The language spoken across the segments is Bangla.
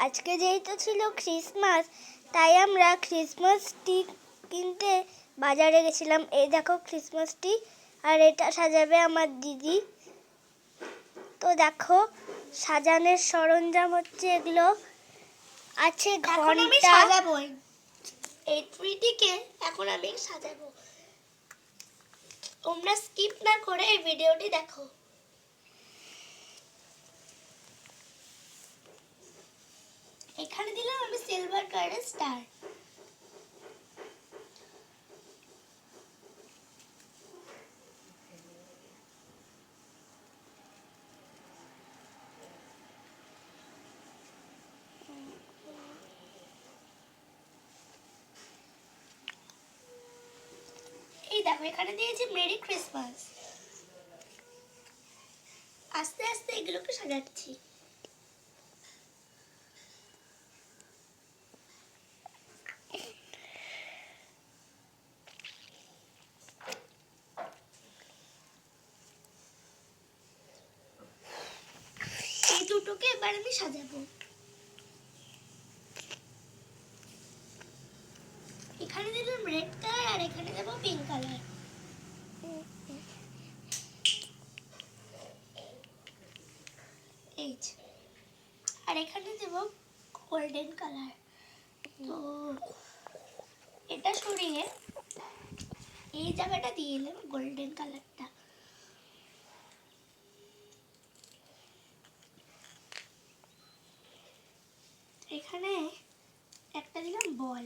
আজকে যেহেতু ছিল ক্রিসমাস, তাই আমরা ক্রিসমাস ট্রি কিনতে বাজারে গেছিলাম। এই দেখো ক্রিসমাস ট্রি, আর এটা সাজাবে আমার দিদি। তো দেখো সাজানোর সরঞ্জাম হচ্ছে এগুলো, আছে ঘন্টা। সাজাবো এই ট্রিটিকে, এখন আমি সাজাবো। তোমরা স্কিপ না করে এই ভিডিওটি দেখো। এখানে দিলাম আমি সিলভার কালারের স্টার। এই দেখো এখানে দিয়েছি মেরি ক্রিসমাস। আস্তে আস্তে এগুলোকে সাজাচ্ছি। এই দুটোকে এবার আমি সাজাবো। এখানে দিলাম রেড কালার আর এখানে দেবো পিঙ্ক কালার। এই আর এখানে দেবো গোল্ডেন কালার। তো এটা সরিয়ে এই জায়গাটা দিয়ে এলাম গোল্ডেন কালারটা। এখানে একটা দিলাম বল,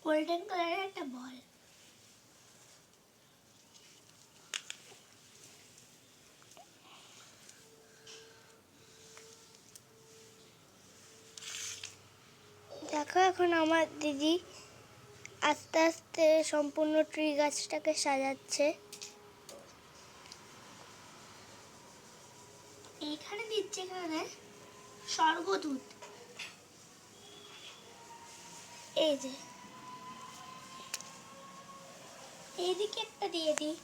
গোল্ডেন কালারের একটা বল। দেখো এখন আমার দিদি আস্তে আস্তে সম্পূর্ণ ট্রি গাছটাকে সাজাচ্ছে। এইখানে দিচ্ছে এখানে স্বর্গদূত। এই যে এইদিকে একটা দিয়ে দিই।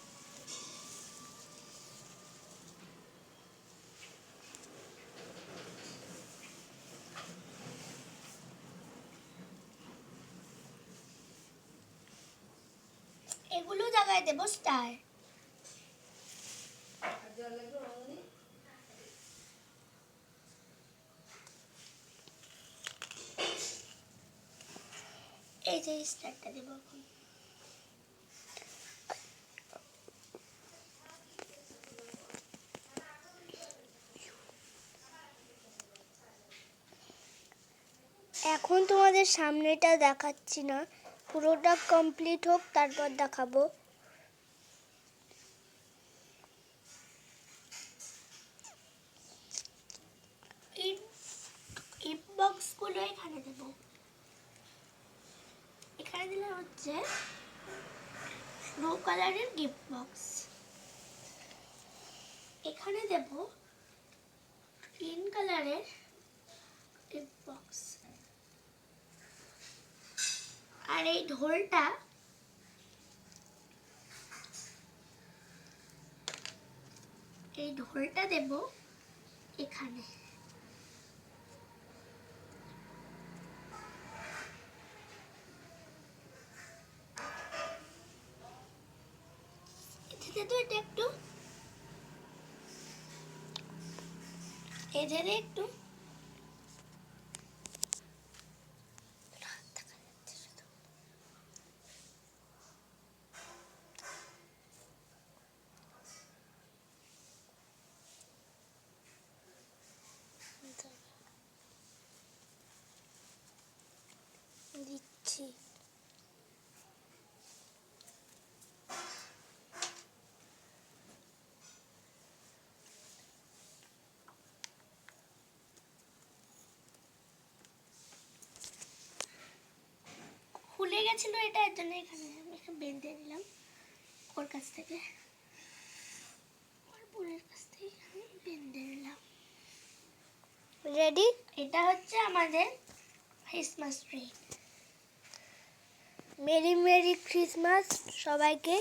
এগুলো জায়গায় দেবো স্টার। এই যে স্টারটা দেবো এখন। এখন তোমাদের সামনেটা দেখাচ্ছি না, পুরোটা কমপ্লিট হোক তারপর দেখাবো। গিফট বক্সগুলো এখানে দেবো। এখানে দিলে হচ্ছে ব্লু কালারের গিফট বক্স। এখানে দেব গ্রিন কালারের গিফট বক্স। আর এই ঢোলটা দেব এখানে। তো এটা একটু এধারে একটু দিচ্ছি। খুলে গেছিল এটা, এর জন্য এখানে আমি একটু বেঁধে দিলাম ওর কাছ থেকে, ওর বোনের কাছ থেকে আমি বেঁধে দিলাম। রেডি? এটা হচ্ছে আমাদের Christmas tree. Merry merry Christmas সবাইকে।